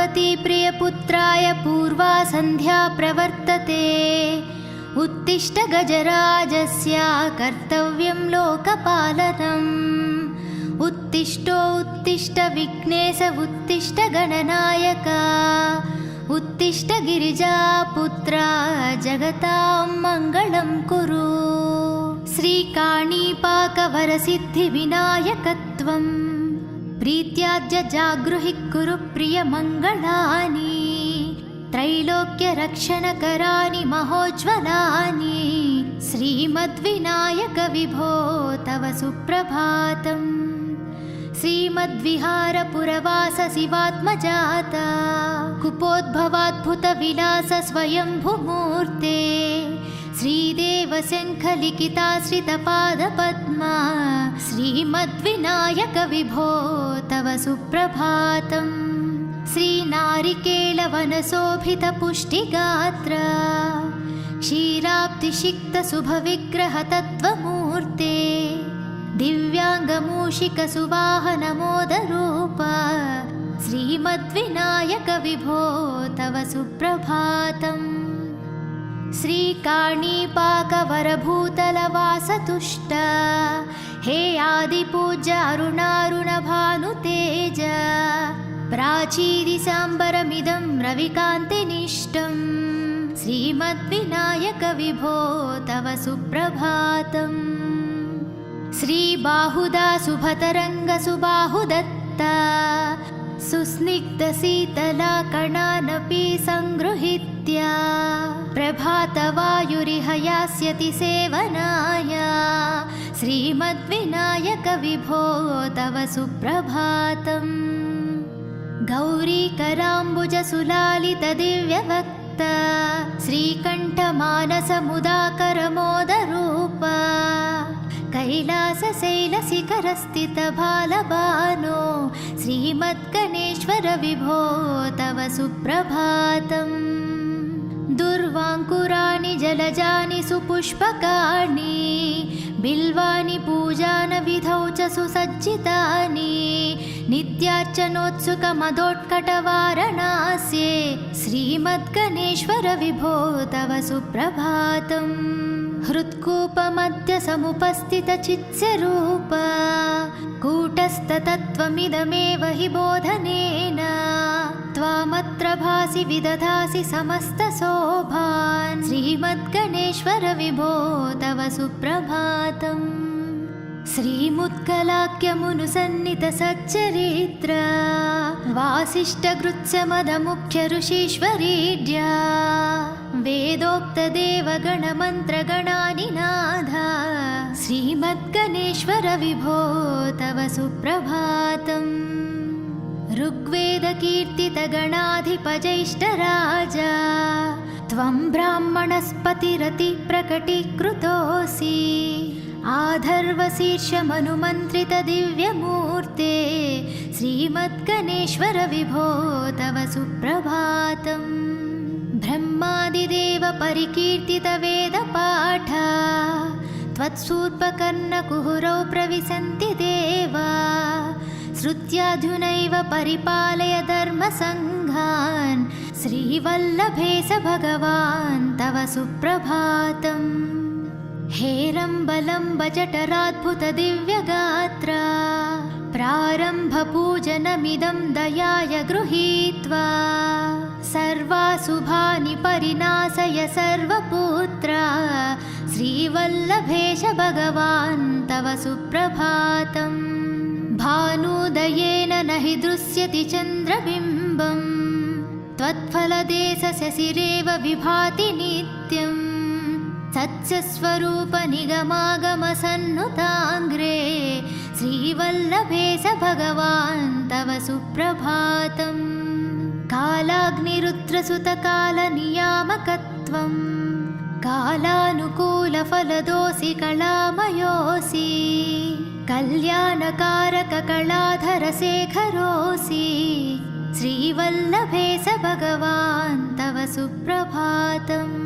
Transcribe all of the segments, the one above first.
पार्वती प्रियपुत्राय पूर्वा सन्ध्या प्रवर्तते। उत्तिष्ठ गजराजस्य कर्तव्यं लोकपालनम्। उत्तिष्ठ विघ्नेश उत्तिष्ठ गणनायक। उत्तिष्ठ गिरिजापुत्रा जगतां मङ्गलं कुरु। श्रीकाणीपाकवरसिद्धिविनायकत्वं प्रीत्याद्य जागृहि कुरु प्रियमङ्गलानि। त्रैलोक्यरक्षणकराणि महोज्ज्वलानि। श्रीमद्विनायक विभो तव सुप्रभातम्। श्रीमद्विहारपुरवास शिवात्मजाता कुपोद्भवाद्भुतविलास स्वयंभुमूर्ते। श्रीदेवशङ्खलिखिताश्रितपादपद्मा श्रीमद्विनायक विभो तव सुप्रभातम्। श्रीनारिकेलवनशोभितपुष्टिगात्र क्षीराब्धिषिक्तशुभविग्रहतत्त्वमूर्ते। दिव्याङ्गमूषिकसुवाहनमोदरूप श्रीमद्विनायक विभो तव सुप्रभातम्। श्रीकाणीपाकवरभूतलवासतुष्ट हे आदिपूज्य अरुणारुणभानुतेज। प्राचीदिसाम्बरमिदं रविकान्तिनिष्टम् श्रीमद्विनायक विभो तव सुप्रभातम्। श्रीबाहुदा शुभतरङ्गसुबाहुदत्ता सुस्निग्धशीतलाकणानपि सङ्गृहीत्य प्रभातवायुरिह यास्यति सेवनाय। श्रीमद्विनायक विभो तव सुप्रभातम्। गौरीकराम्बुजसुलालितदिव्यवक्त श्रीकण्ठमानसमुदाकरमोदरूप कैलासशैलशिखरस्थितबालबानो श्रीमद्गणेश्वर विभो तव सुप्रभातम्। दुर्वाङ्कुराणि जलजानि सुपुष्पकाणि बिल्वानि पूजानविधौ च सुसज्जितानि। नित्यार्चनोत्सुकमदोत्कटवारणास्ये श्रीमद्गणेश्वर विभो तव सुप्रभातम्। हृत्कूपमध्य समुपस्थितचित्स्वरूप कूटस्थतत्त्वमिदमेव हि बोधनेन। त्वामत्र भासि विदधासि समस्तशोभान् श्रीमद्गणेश्वर विभो तव सुप्रभातम्। श्रीमुत्कलाख्यमुनुसन्नितसच्चरित्र वासिष्ठगृत्समदमुख्य ऋषीश्वरीड्या वेदोक्तदेवगणमन्त्रगणानिनाद श्रीमद्गणेश्वर विभो तव सुप्रभातम्। ऋग्वेदकीर्तितगणाधिपजैष्ठराजा त्वं ब्राह्मणस्पतिरतिप्रकटीकृतोऽसि। आधर्वशीर्षमनुमन्त्रितदिव्यमूर्ते श्रीमद्गणेश्वर विभो तव सुप्रभातम्। ब्रह्मादिदेव परिकीर्तितवेदपाठ त्वत्सूर्पकर्णकुहरौ प्रविशन्ति देवा। श्रुत्याधुनैव परिपालय धर्मसङ्घान् श्रीवल्लभेश भगवान् तव सुप्रभातम्। हेरम्बलम्ब जठराद्भुतदिव्यगात्र प्रारम्भपूजनमिदं दयाय गृहीत्वा सर्वाशुभानि परिनाशय सर्वपुत्र श्रीवल्लभेश भगवान् तव सुप्रभातम्। भानुदयेन न हि दृश्यति चन्द्रबिम्बम् त्वत्फलदेशशशिरेव विभाति नित्यम्। सत्स्वरूप निगमागमसन्नुताङ्ग्रे श्रीवल्लभेश भगवान् तव सुप्रभातम्। कालाग्निरुद्रसुतकालनियामकत्वं कालानुकूलफलदोऽसि कलामयोऽसि। कल्याणकारककलाधरशेखरोऽसि श्रीवल्लभेश भगवान् तव सुप्रभातम्।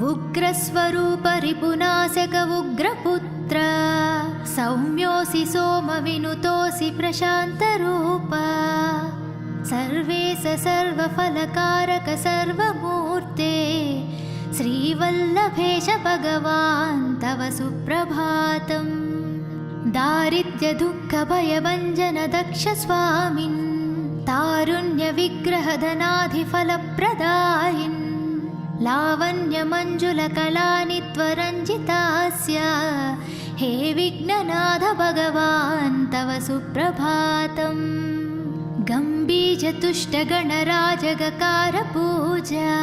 उग्रस्वरूप रिपुनाशक उग्रपुत्र सौम्योऽसि सोमविनुतोऽसि प्रशान्तरूप सर्वेश सर्वफलकारक सर्वमूर्ते श्रीवल्लभेश भगवान् तव सुप्रभातम्। दारिद्र्यदुःखभयभञ्जन दक्ष स्वामिन् तारुण्यविग्रहधनाधिफलप्रदायिन् लावण्यमञ्जुलकलानि त्वरञ्जितास्य हे विघ्ननाथ भगवान् तव सुप्रभातम्। गम्भीरतुष्टगणराजगकारपूजा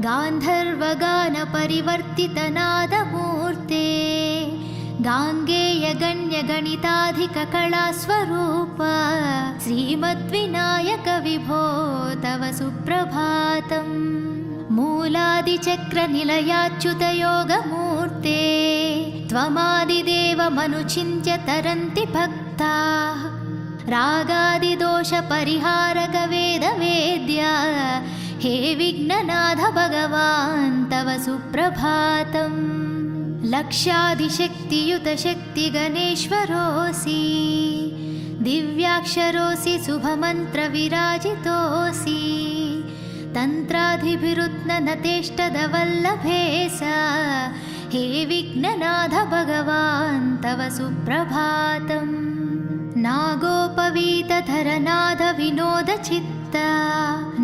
गान्धर्वगानपरिवर्तितनादमूर्ते गाङ्गेयगण्यगणिताधिककलास्वरूप श्रीमद्विनायक विभो तव सुप्रभातम्। मूलादिचक्रनिलयाच्युतयोगमूर्ते त्वमादिदेवमनुचिन्त्य तरन्ति भक्ताः रागादिदोषपरिहारक वेदवेद्या हे विघ्ननाथ भगवान् तव सुप्रभातम्। लक्षाधिशक्तियुतशक्तिगणेश्वरोऽसि दिव्याक्षरोऽसि शुभमन्त्रविराजितोऽसि तन्त्राधिभिरुत्ननतेष्टदवल्लभेश हे विघ्ननाथ भगवान् तव सुप्रभातम्। नागोपवीतधरनाद विनोदचित्ता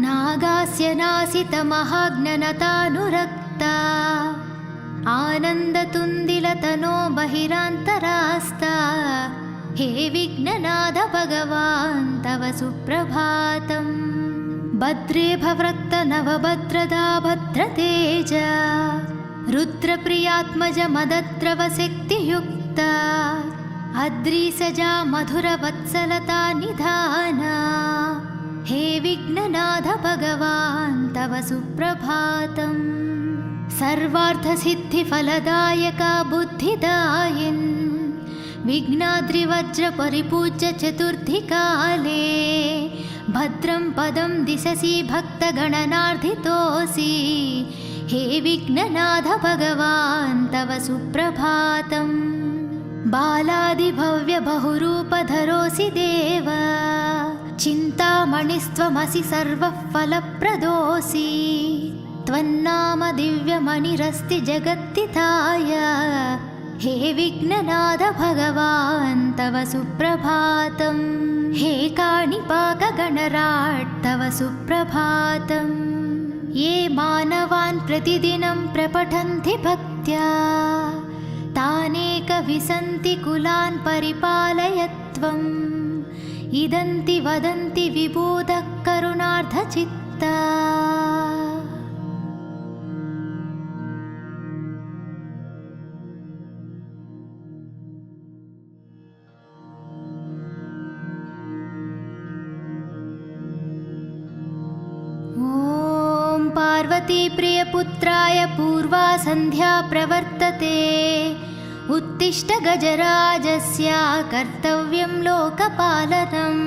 नागास्य नासितमहाज्ञनतानुरक्ता आनन्दतुन्दिलतनो बहिरान्तरास्ता हे विघ्ननाथ भगवान् तव सुप्रभातम्। भद्रे भवृक्त नवभद्रदा भद्रतेज रुद्रप्रियात्मज मदद्रवशक्तियुक्ता अद्रिसजा मधुरवत्सलता निधाना हे विघ्ननाथ भगवान् तव सुप्रभातम्। सर्वार्थसिद्धिफलदायका बुद्धिदायिन् विघ्नाद्रिवज्रपरिपूज्य चतुर्थीकाले भद्रं पदं दिशसि भक्तगणनार्धितोऽसि हे विघ्ननाथ भगवान् तव सुप्रभातम्। बालादिभव्यबहुरूपधरोऽसि देव चिन्तामणिस्त्वमसि सर्वः फलप्रदोऽसि त्वन्नाम दिव्यमणिरस्ति जगत्तिताय हे विघ्ननाथ भगवान् तव सुप्रभातम्। हे काणिपाकगणराट् तव सुप्रभातम्। ये मानवान् प्रतिदिनं प्रपठन्ति भक्त्या तानेकविसन्ति कुलान् परिपालय त्वम् इदन्ति वदन्ति विबोधः करुणार्धचित्ता। पार्वतीप्रियपुत्राय पूर्वा सन्ध्या प्रवर्तते उत्तिष्ठ गजराजस्य कर्तव्यं लोकपालनम्।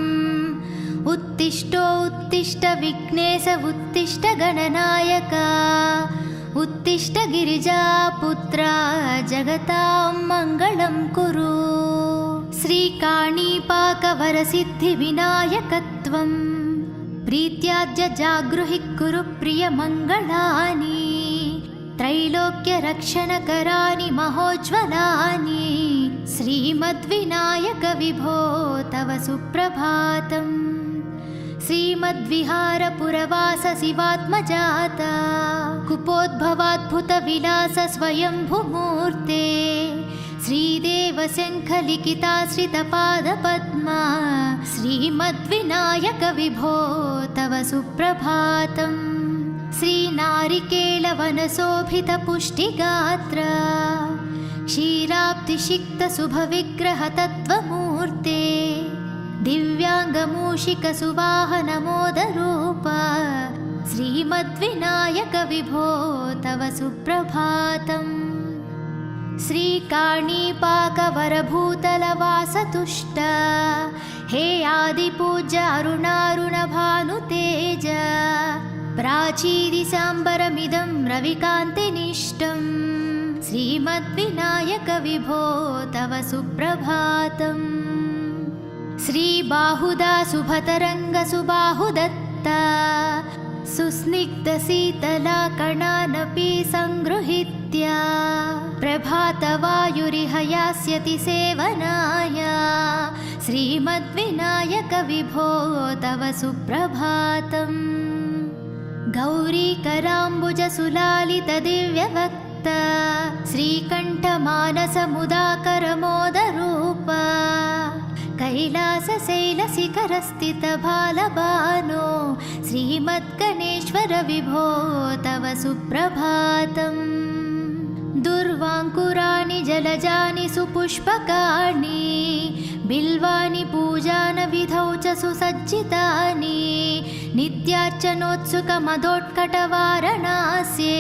उत्तिष्ठो उत्तिष्ठ विघ्नेश उत्तिष्ठ गणनायक उत्तिष्ठ गिरिजापुत्रा जगतां मङ्गलं कुरु। श्रीकाणीपाकवरसिद्धिविनायकत्वम् प्रीत्याद्य जागृहि कुरु प्रियमङ्गलानि त्रैलोक्यरक्षणकराणि महोज्ज्वलानि श्रीमद्विनायक विभो तव सुप्रभातम्। श्रीमद्विहारपुरवास शिवात्मजाता कुपोद्भवाद्भुतविलास स्वयंभुमूर्ते श्रीदेवशङ्खलिखिताश्रितपादपद्मा श्रीमद्विनायक विभो तव सुप्रभातम्। श्रीनारिकेलवनशोभितपुष्टिगात्र क्षीराब्धिषिक्तशुभविग्रहतत्त्वमूर्ते दिव्याङ्गमूषिकसुवाहनमोदरूप श्रीमद्विनायक विभो तव सुप्रभातम्। श्रीकाणीपाकवरभूतलवासतुष्ट हे आदिपूज्य अरुणारुणभानुतेज प्राचीदिसाम्बरमिदं रविकान्तिनिष्टं श्रीमद्विनायक विभो तव सुप्रभातम्। श्रीबाहुदा सुभतरङ्गसुबाहुदत्ता सुस्निग्धशीतलाकणानपि सङ्गृहीत्य प्रभातवायुरिह यास्यति सेवनाय श्रीमद्विनायकविभो तव सुप्रभातम्। गौरीकराम्बुजसुलालितदिव्यवक्ता श्रीकण्ठमानसमुदाकरमोदरूपा कैलासशैलशिखरस्थितबालबानो श्रीमद्गणेश्वर विभो तव सुप्रभातम्। दुर्वाङ्कुराणि जलजानि सुपुष्पकाणि बिल्वानि पूजानविधौ च सुसज्जितानि नित्यार्चनोत्सुकमदोत्कटवारणास्ये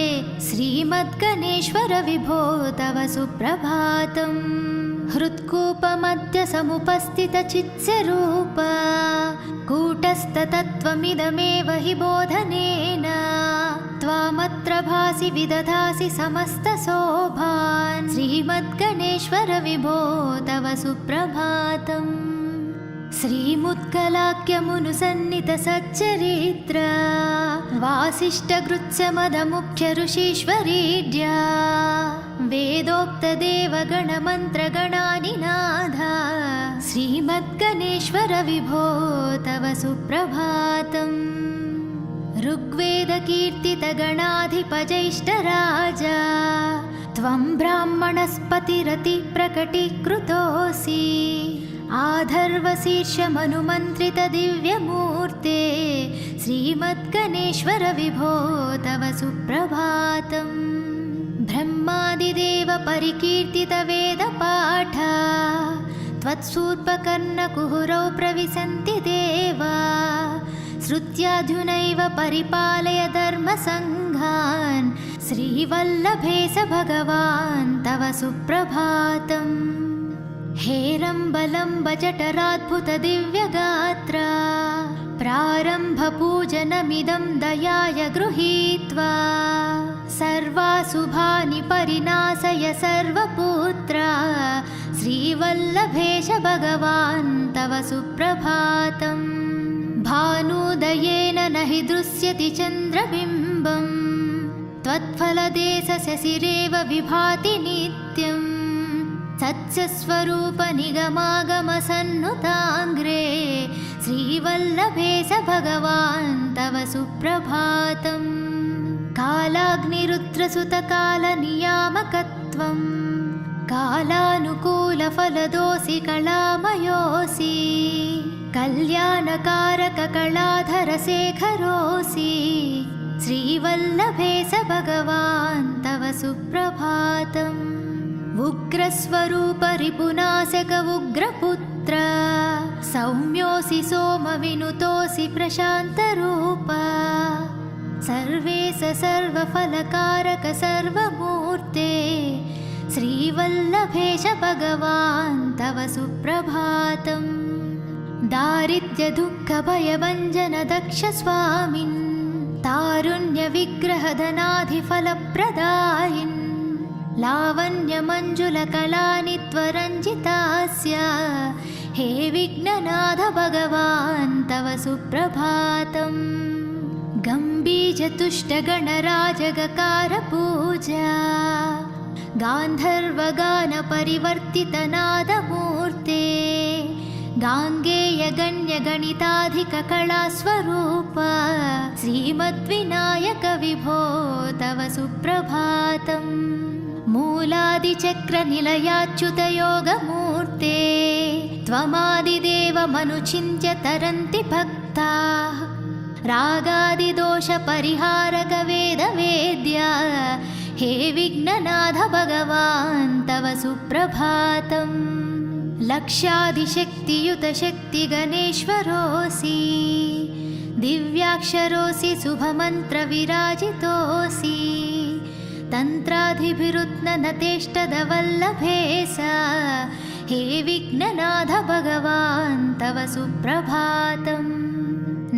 श्रीमद्गणेश्वर विभो तव सुप्रभातम्। हृत्कूपमध्य समुपस्थितचित्स्वरूप कूटस्थतत्त्वमिदमेव हि बोधनेन त्वामत्र भासि विदधासि समस्तशोभान् श्रीमद्गणेश्वर विभो तव सुप्रभातम्। श्रीमुत्कलाख्यमुनुसन्नितसच्चरित्र वासिष्ठगृत्समदमुख्य ऋषीश्वरीड्या वेदोक्तदेवगणमन्त्रगणानिनादा श्रीमद्गणेश्वर विभो तव सुप्रभातम्। ऋग्वेदकीर्तितगणाधिपजैष्ठराजा त्वं ब्राह्मणस्पतिरतिप्रकटीकृतोऽसि आधर्वशीर्षमनुमन्त्रितदिव्यमूर्ते श्रीमद्गणेश्वर विभो तव सुप्रभातम्। ब्रह्मादिदेव परिकीर्तितवेदपाठा त्वत्सूर्पकर्णकुहुरौ प्रविशन्ति देवा श्रुत्याधुनैव परिपालय धर्मसङ्घान् श्रीवल्लभेश भगवान् तव सुप्रभातम्। हेरम्बलम्ब जठराद्भुतदिव्यगात्रा प्रारम्भपूजनमिदं दयाय गृहीत्वा सर्वाशुभानि परिनाशय सर्वपुत्रा श्रीवल्लभेश भगवान् तव सुप्रभातम्। भानुदयेन न हि दृश्यति चन्द्रबिम्बम् त्वत्फलदेशशशिरेव विभाति नित्यम् सत्स्वरूप निगमागमसन्नुताङ्ग्रे श्रीवल्लभेश भगवान् तव सुप्रभातम्। कालाग्निरुद्रसुतकालनियामकत्वम् कालानुकूलफलदोऽसि कलामयोऽसि कल्याणकारककलाधरशेखरोऽसि श्रीवल्लभेश भगवान् तव सुप्रभातम्। उग्रस्वरूप रिपुनाशक उग्रपुत्र सौम्योऽसि सोमविनुतोऽसि प्रशान्तरूप सर्वेश सर्वफलकारक सर्वमूर्ते श्रीवल्लभेश भगवान् तव सुप्रभातम्। दारिद्र्यदुःखभयभञ्जन दक्ष स्वामिन् तारुण्यविग्रहधनाधिफलप्रदायिन् लावण्यमञ्जुलकलानि त्वरञ्जितास्य हे विघ्ननाथ भगवान् तव सुप्रभातम्। गम्भीरतुष्टगणराजगकारपूजा गान्धर्वगानपरिवर्तितनादमूर्ते गाङ्गेयगण्यगणिताधिककलास्वरूप श्रीमद्विनायक विभो तव सुप्रभातम्। मूलादिचक्रनिलयाच्युतयोगमूर्ते त्वमादिदेवमनुचिन्त्य तरन्ति भक्ताः रागादिदोषपरिहारक वेदवेद्या हे विघ्ननाथ भगवान् तव सुप्रभातम्। लक्षादिशक्तियुतशक्तिगणेश्वरोऽसि दिव्याक्षरोऽसि शुभमन्त्रविराजितोऽसि तन्त्राधिभिरुत्ननतेष्टदवल्लभेश हे विघ्ननाथ भगवान् तव सुप्रभातम्।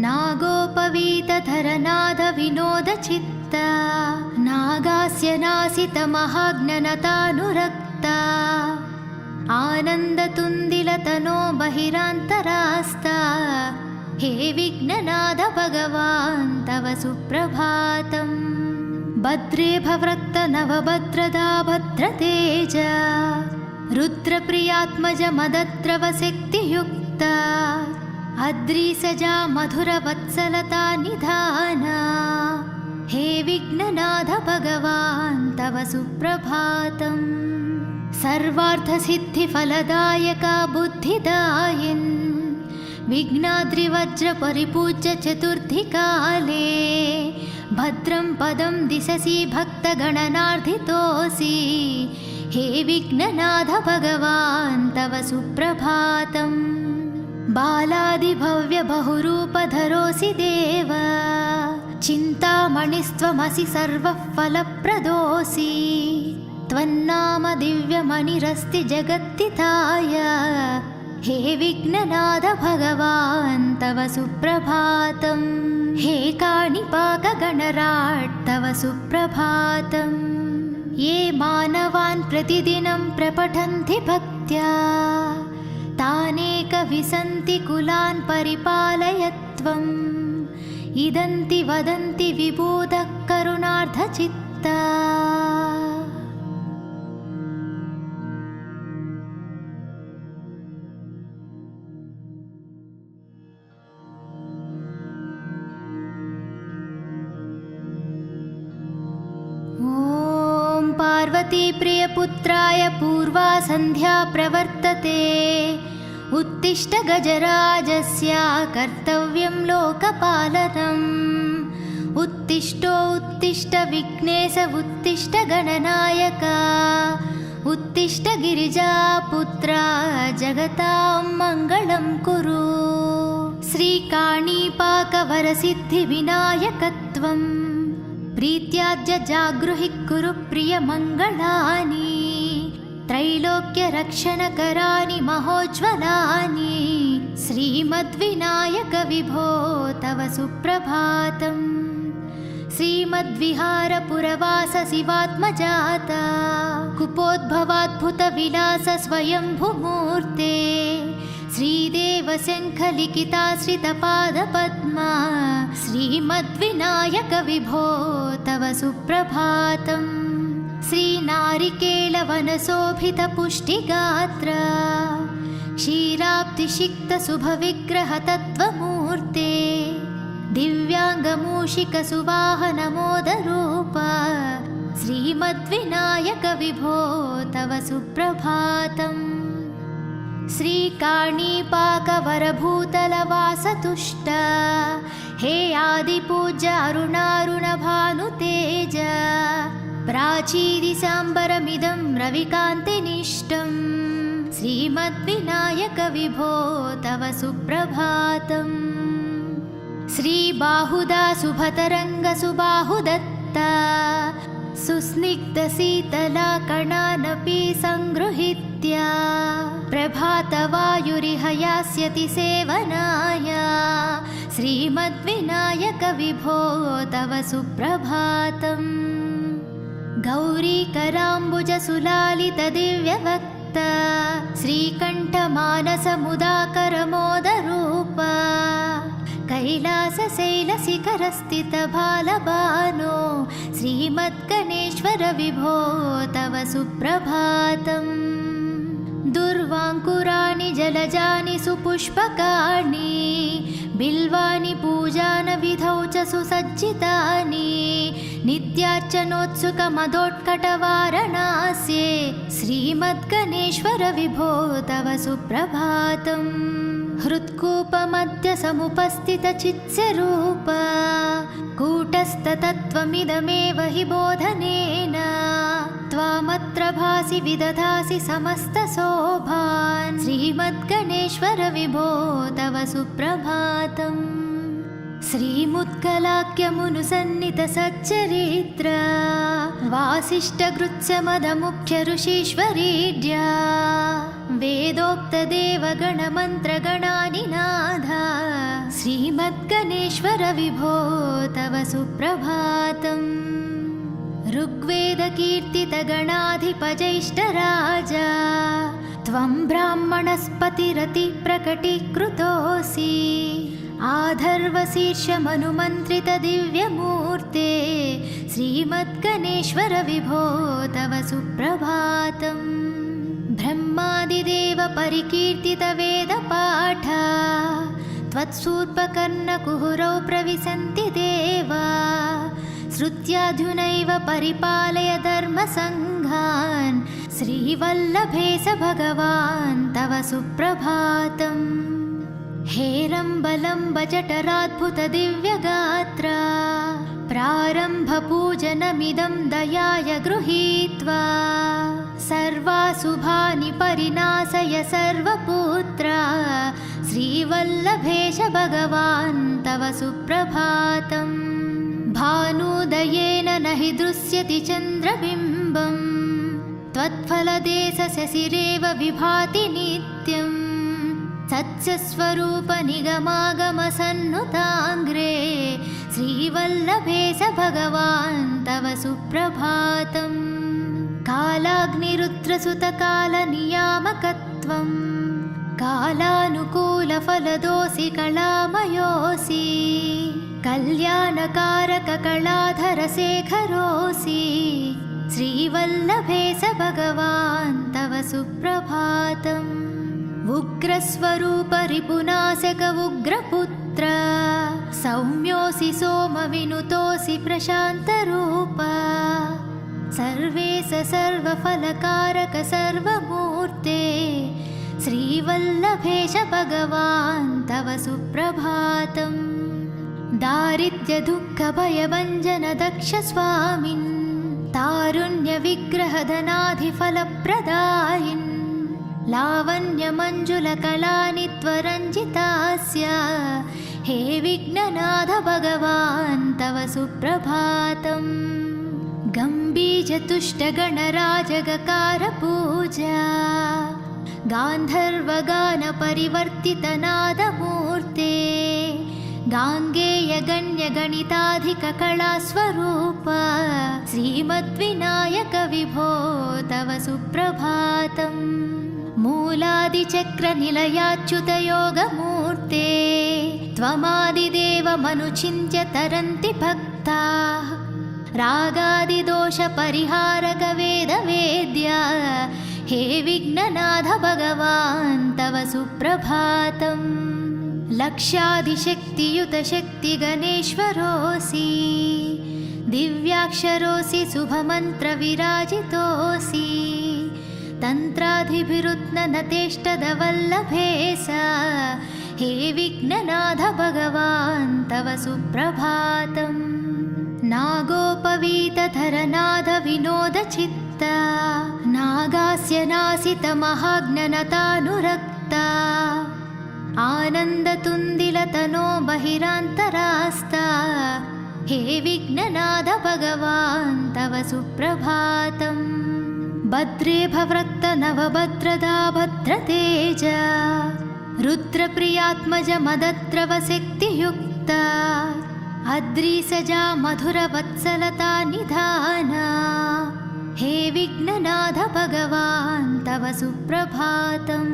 नागोपवीतधरनाद विनोदचित्ता नागास्य नासितमहाज्ञनतानुरक्ता आनन्दतुन्दिल निखिलतनो बहिरान्तरास्ता हे विघ्ननाद भगवान् तव सुप्रभातम्। भद्रे भवृक्त नवभद्रदा भद्रतेज रुद्रप्रियात्मज मदद्रवशक्तियुक्ता अद्रिसजा मधुरवत्सलता निधाना हे विघ्ननाद भगवान् तव सुप्रभातम्। सर्वार्थसिद्धिफलदायका बुद्धिदायिन् विघ्नाद्रिवज्र परिपूज्य चतुर्थीकाले भद्रं पदं दिशसि भक्तगणनार्धितोऽसि हे विघ्ननाथ भगवान् तव सुप्रभातम्। बालादिभव्य बहुरूपधरोऽसि देव चिन्तामणिस्त्वमसि सर्वः फलप्रदोऽसि त्वन्नाम दिव्यमणिरस्ति जगत्तिताय हे विघ्ननाथ भगवान् तव सुप्रभातम्। हे काणिपाकगणराट् तव सुप्रभातम्। ये मानवान् प्रतिदिनं प्रपठन्ति भक्त्या तानेकविसन्ति कुलान् परिपालय त्वम्। इदन्ति वदन्ति विबुधः करुणार्धचित्ता। पार्वती प्रियपुत्राय पूर्वा संध्या प्रवर्तते उत्तिष्ठ गजराजस्य कर्तव्यं लोकपालनम्। उत्तिष्ठो उत्तिष्ठ विघ्नेश उत्तिष्ठ गणनायक उत्तिष्ठ गिरिजापुत्रा जगतां मङ्गलं कुरु। श्रीकाणीपाकवरसिद्धिविनायकत्वम् प्रीत्याद्य जागृहि कुरु प्रियमङ्गलानि त्रैलोक्यरक्षणकराणि महोज्ज्वलानि श्रीमद्विनायक विभो तव सुप्रभातम्। श्रीमद्विहारपुरवास शिवात्मजाता कुपोद्भवाद्भुतविलास स्वयंभुमूर्ते श्रीदेवशङ्खलिखिताश्रितपादपद्मा श्रीमद्विनायक विभो तव सुप्रभातम्। श्रीनारिकेलवनशोभितपुष्टिगात्र क्षीराब्धिसिक्तशुभविग्रह तत्त्वमूर्ते दिव्याङ्गमूषिकसुवाहनमोदरूप श्रीमद्विनायक विभो तव सुप्रभातम्। श्रीकाणीपाकवरभूतलवासतुष्ट हे आदिपूज्य अरुणारुणभानुतेज प्राचीदिशाम्बरमिदं रविकान्तिनिष्टं श्रीमद्विनायक विभो तव सुप्रभातम्। श्रीबाहुदा शुभतरङ्गसुबाहुदत्ता सुस्निग्धशीतलाकणानपि सङ्गृहीत्य प्रभातवायुरिह यास्यति सेवनाय श्रीमद्विनायक विभो तव सुप्रभातम्। गौरीकराम्बुजसुलालितदिव्यवक्त श्रीकण्ठमानसमुदाकरमोदरूप कैलासशैलशिखरस्थितबालबानो श्रीमद्गणेश्वर विभो तव सुप्रभातम्। दुर्वाङ्कुराणि जलजानि सुपुष्पकाणि बिल्वानि पूजानविधौ च सुसज्जितानि नित्यार्चनोत्सुकमदोत्कटवारणास्ये श्रीमद्गणेश्वर विभो तव सुप्रभातम्। हृत्कूपमध्य समुपस्थितचित्स्वरूप कूटस्थतत्त्वमिदमेव हि बोधनेन त्वामत्र भासि विदधासि समस्तशोभान् श्रीमद्गणेश्वर विभो तव सुप्रभातम्। श्रीमुत्कलाख्यमुनुसन्नितसच्चरित्र वासिष्ठगृत्समदमुख्यऋषीश्वरीड्या वेदोक्तदेवगणमन्त्रगणानिनाद श्रीमद्गणेश्वर विभो तव सुप्रभातम्। ऋग्वेदकीर्तितगणाधिपजैष्ठराजा त्वं ब्राह्मणस्पतिरति प्रकटीकृतोऽसि आधर्वशीर्षमनुमन्त्रितदिव्यमूर्ते श्रीमद्गणेश्वर विभो तव सुप्रभातम् ब्रह्मादिदेव परिकीर्तितवेदपाठा त्वत्सूर्पकर्णकुहुरौ प्रविशन्ति देवा श्रुत्याधुनैव परिपालय धर्मसङ्घान् श्रीवल्लभेश भगवान् तव सुप्रभातम् हेरम्बलम्ब जठराद्भुतदिव्यगात्रा प्रारम्भपूजनमिदं दयाय गृहीत्वा सर्वाशुभानि परिनाशय सर्वपुत्रा श्रीवल्लभेश भगवान् तव सुप्रभातम् भानुदयेन न हि दृश्यति चन्द्रबिम्बम् त्वत्फलदेशशशिरेव विभाति नित्यम् सत्स्वरूपनिगमागमसन्नुताङ्ग्रे श्रीवल्लभेश भगवान् तव सुप्रभातम् कालाग्निरुद्रसुतकालनियामकत्वम् कालानुकूलफलदोऽसि कलामयोऽसि कल्याणकारककलाधरशेखरोऽसि श्रीवल्लभेश भगवान् तव सुप्रभातम् उग्रस्वरूप रिपुनाशक उग्रपुत्र सौम्योऽसि सोमविनुतोऽसि प्रशान्तरूप सर्वेश सर्वफलकारक सर्वमूर्ते श्रीवल्लभेश भगवान् तव सुप्रभातम् दारिद्र्यदुःखभयभञ्जन दक्ष स्वामिन् तारुण्यविग्रहधनाधिफलप्रदायिन् लावण्यमञ्जुलकलानि त्वरञ्जितास्य हे विघ्ननाथ भगवान् तव सुप्रभातम् गम्भीरतुष्टगणराजगकारपूजा गान्धर्वगानपरिवर्तितनादमूर्ते गाङ्गेयगण्यगणिताधिककलास्वरूप श्रीमद्विनायक विभो तव सुप्रभातम् मूलादिचक्रनिलयाच्युतयोगमूर्ते त्वमादिदेवमनुचिन्त्य तरन्ति भक्ताः रागादिदोषपरिहारक वेदवेद्या हे विघ्ननाथ भगवान् तव सुप्रभातम् लक्षादिशक्तियुत शक्तिगणेश्वरोऽसि दिव्याक्षरोऽसि शुभमन्त्रविराजितोऽसि तन्त्राधिभिरुत्ननतेष्टदवल्लभेश हे विघ्ननाथ भगवान् तव सुप्रभातम् नागोपवीतधरनाद विनोदचित्ता नागास्य नासितमहाज्ञनतानुरक्ता आनन्दतुन्दिलतनो बहिरान्तरास्ता हे विघ्ननाथ भगवान् तव सुप्रभातम् भद्रे भवृक्त नवभद्रदा भद्रतेज रुद्रप्रियात्मज मदद्रवशक्तियुक्ता अद्रीसजा मधुरवत्सलता निधाना हे विघ्ननाथ भगवान् तव सुप्रभातम्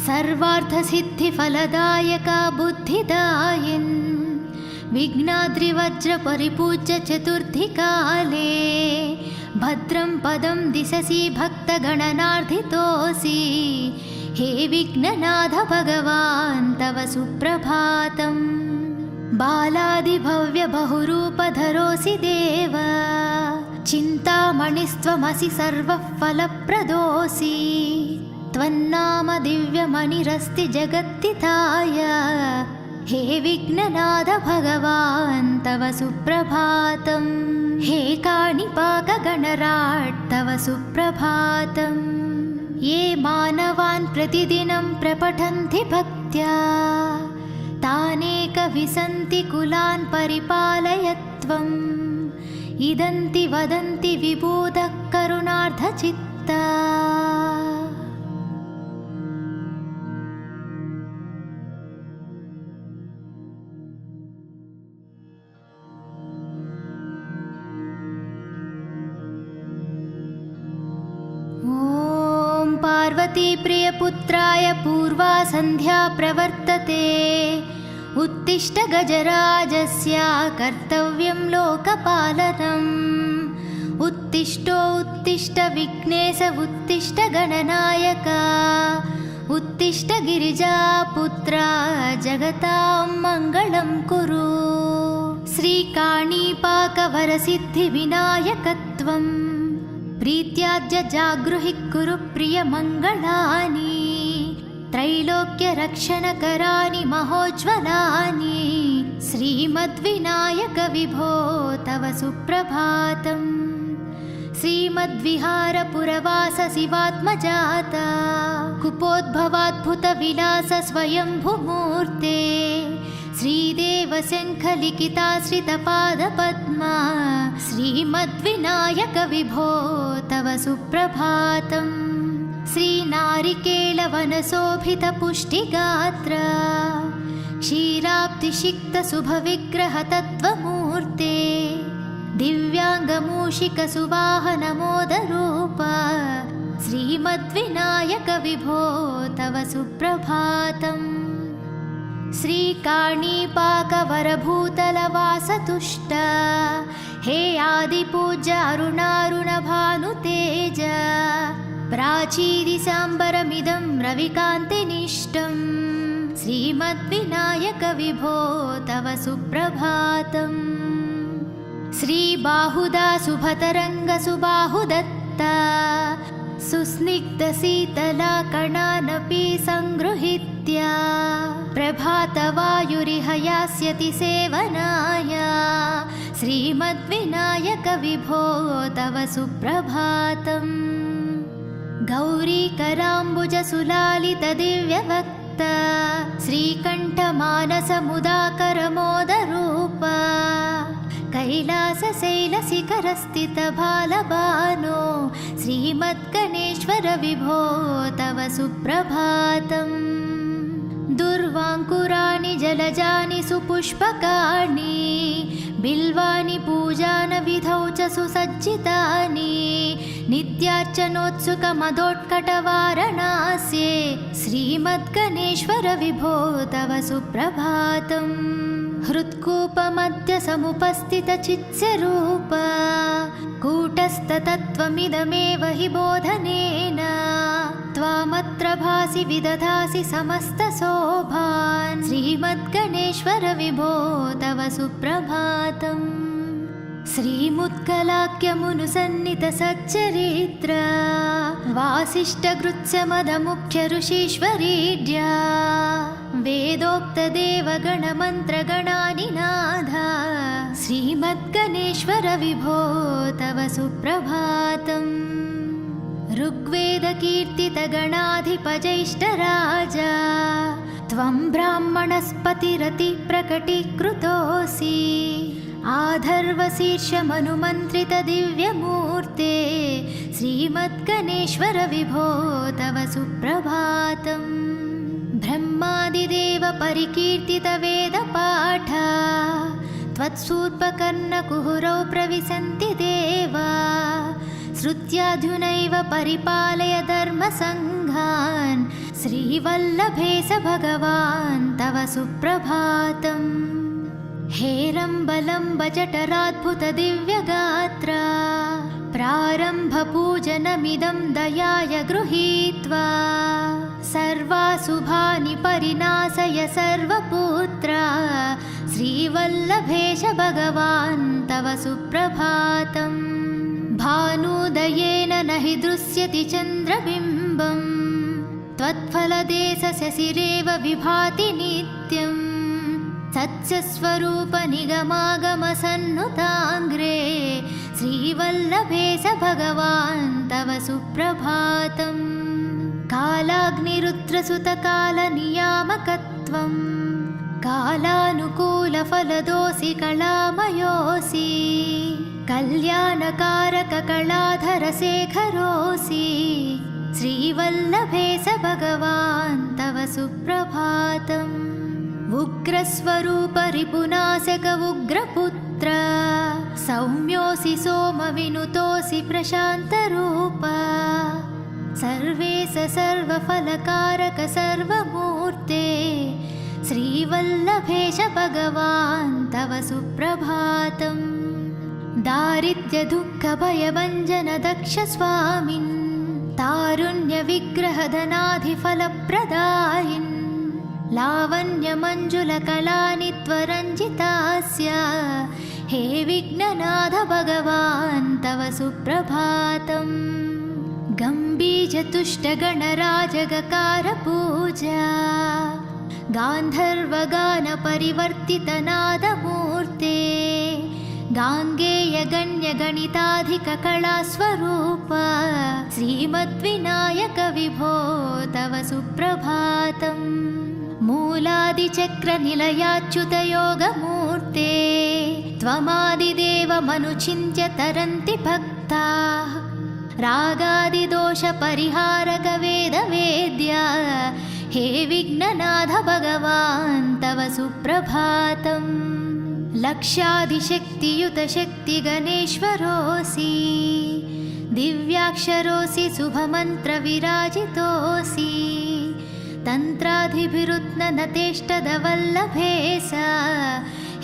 सर्वार्थसिद्धिफलदायका बुद्धिदायिन् विघ्नाद्रिवज्रपरिपूज्य चतुर्थिकाले भद्रं पदं दिशसि भक्तगणनार्धितोऽसि हे विघ्ननाथ भगवान् तव सुप्रभातम् बालादिभव्यबहुरूपधरोऽसि देव चिन्तामणिस्त्वमसि सर्वः फलप्रदोऽसि त्वन्नाम दिव्यमणिरस्ति जगत्तिताय हे विघ्ननाथ भगवान् तव सुप्रभातम् हे काणिपाकगणराट् तव सुप्रभातम् ये मानवान् प्रतिदिनं प्रपठन्ति भक्त्या तानेकविसन्ति कुलान् परिपालय त्वम् इदन्ति वदन्ति विबोधः करुणार्धचित्ता पार्वती प्रियपुत्राय पूर्वा सन्ध्या प्रवर्तते। उत्तिष्ठ गजराजस्य कर्तव्यं लोकपालनम्। उत्तिष्ठो उत्तिष्ठ विघ्नेश उत्तिष्ठ गणनायक। उत्तिष्ठ गिरिजापुत्रा जगतां मङ्गलं कुरु। श्रीकाणीपाकवरसिद्धिविनायकत्वं प्रीत्याद्य जागृहि कुरु प्रियमङ्गलानि। त्रैलोक्यरक्षणकराणि महोज्ज्वलानि। श्रीमद्विनायक विभो तव सुप्रभातम्। श्रीमद्विहारपुरवास शिवात्मजाता कुपोद्भवाद्भुतविलास स्वयंभुमूर्ते। श्रीदेवशङ्खलिखिताश्रितपादपद्मा श्रीमद्विनायक विभो तव सुप्रभातम्। श्रीनारिकेलवनशोभितपुष्टिगात्र क्षीराब्धिसिक्तशुभविग्रह तत्त्वमूर्ते। दिव्याङ्गमूषिकसुवाहनमोदरूप श्रीमद्विनायक विभो तव सुप्रभातम्। श्रीकाणीपाकवरभूतलवासतुष्ट हे आदिपूज्य अरुणारुणभानुतेज। प्राचीदिशाम्बरमिदं रविकान्तिनिष्टं श्रीमद्विनायक विभो तव सुप्रभातम्। श्रीबाहुदा शुभतरङ्गसुबाहुदत्ता सुस्निग्धशीतलाकणानपि सङ्गृहीत्य प्रभातवायुरिह यास्यति सेवनाय। श्रीमद्विनायक विभो तव सुप्रभातम्। गौरीकराम्बुजसुलालितदिव्यवक्त श्रीकण्ठमानसमुदाकरमोदरूप कैलासशैलशिखरस्थितबालबानो श्रीमद्गणेश्वर विभो तव सुप्रभातम्। दुर्वाङ्कुराणि जलजानि सुपुष्पकाणि बिल्वानि पूजानविधौ च सुसज्जितानि। नित्यार्चनोत्सुकमदोत्कटवारणास्ये श्रीमद्गणेश्वर विभो तव सुप्रभातम्। हृत्कूपमध्य समुपस्थितचित्स्वरूप कूटस्थतत्त्वमिदमेव हि बोधनेन। त्वामत्र भासि विदधासि समस्तशोभान् श्रीमद्गणेश्वर विभो तव सुप्रभातम्। श्रीमुत्कलाख्यमुनुसन्नितसच्चरित्र वासिष्ठगृत्समदमुख्य ऋषीश्वरीड्या वेदोक्तदेवगणमन्त्रगणानिनाद श्रीमद्गणेश्वर विभो तव सुप्रभातम्। ऋग्वेदकीर्तितगणाधिपजैष्ठराजा त्वं ब्राह्मणस्पतिरतिप्रकटीकृतोऽसि। आधर्वशीर्षमनुमन्त्रितदिव्यमूर्ते श्रीमद्गणेश्वर विभो तव सुप्रभातम्। ब्रह्मादिदेव परिकीर्तितवेदपाठ त्वत्सूर्पकर्णकुहरौ प्रविशन्ति देवा। श्रुत्याधुनैव परिपालय धर्मसङ्घान् श्रीवल्लभेश भगवान् तव सुप्रभातम्। हेरम्बलम्ब जठराद्भुतदिव्यगात्र प्रारम्भपूजनमिदं दयाय गृहीत्वा सर्वाशुभानि परिनाशय सर्वपुत्र श्रीवल्लभेश भगवान् तव सुप्रभातम्। भानुदयेन न हि दृश्यति चन्द्रबिम्बं त्वत्फलदेशशशिरेव विभाति नित्यम्। सत्स्वरूपनिगमागमसन्नुताङ्ग्रे श्रीवल्लभेश भगवान् तव सुप्रभातम्। कालाग्निरुद्रसुतकालनियामकत्वं कालानुकूलफलदोऽसि कलामयोऽसि। कल्याणकारककलाधरशेखरोऽसि श्रीवल्लभेश भगवान् तव सुप्रभातम्। उग्रस्वरूप रिपुनाशक उग्रपुत्र सौम्योऽसि सोमविनुतोऽसि प्रशान्तरूप सर्वेश सर्वफलकारक सर्वमूर्ते श्रीवल्लभेश भगवान् तव सुप्रभातम्। दारिद्र्यदुःखभयभञ्जन दक्ष स्वामिन् तारुण्यविग्रहधनाधिफलप्रदायिन् लावण्यमञ्जुलकलानि त्वरञ्जितास्य हे विघ्ननाथ भगवान् तव सुप्रभातम्। गम्भीरतुष्टगणराजगकारपूजा गान्धर्वगानपरिवर्तितनादमूर्ते गाङ्गेयगण्यगणिताधिककलास्वरूप श्रीमद्विनायक विभो तव सुप्रभातम्। मूलादिचक्रनिलयाच्युतयोगमूर्ते त्वमादिदेवमनुचिन्त्य तरन्ति भक्ताः रागादिदोषपरिहारक वेदवेद्या हे विघ्ननाथ भगवान् तव सुप्रभातम्। लक्षादिशक्तियुत शक्तिगणेश्वरोऽसि दिव्याक्षरोऽसि शुभमन्त्रविराजितोऽसि तन्त्राधिभिरुत्ननतेष्टदवल्लभेश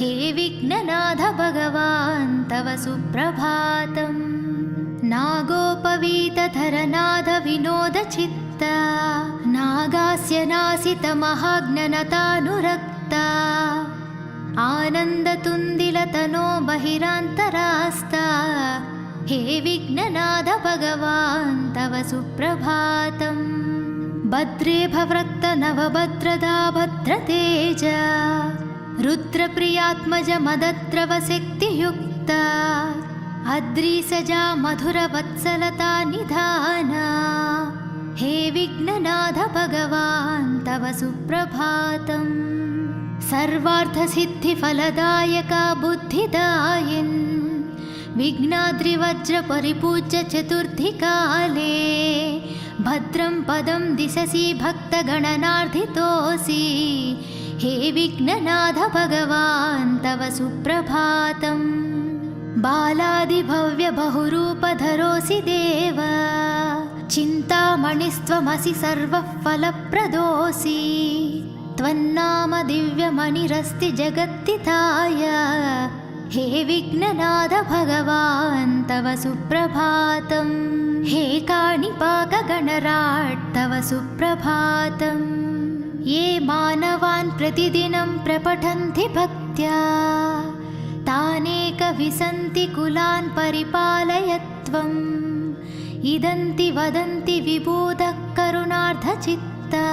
हे विघ्ननाथ भगवान् तव सुप्रभातम्। नागोपवीतधरनाद विनोदचित्ता नागास्य नासितमहाज्ञनतानुरक्ता आनन्दतुन्दिलतनो बहिरान्तरास्ता हे विघ्ननाथ भगवान् तव सुप्रभातम्। भद्रे भवृक्त नवभद्रदा भद्रतेज रुद्रप्रियात्मज मदद्रवशक्तियुक्ता अद्रिसजा मधुरवत्सलता निधाना हे विघ्ननाथ भगवान् तव सुप्रभातम्। सर्वार्थसिद्धिफलदायका बुद्धिदायिन् विघ्नाद्रिवज्रपरिपूज्य चतुर्थिकाले भद्रं पदं दिशसि भक्तगणनार्धितोऽसि हे विघ्ननाथ भगवान् तव सुप्रभातम्। बालादिभव्यबहुरूपधरोऽसि देव चिन्तामणिस्त्वमसि सर्वफलप्रदोऽसि त्वन्नाम दिव्यमणिरस्ति जगत्तिताय हे विघ्ननाथ भगवान् तव सुप्रभातम्। हे काणिपाकगणराट् तव सुप्रभातम्। ये मानवान् प्रतिदिनं प्रपठन्ति भक्त्या तानेकविसन्ति कुलान् परिपालयत्वम् इदन्ति वदन्ति विबोधः करुणार्धचित्ता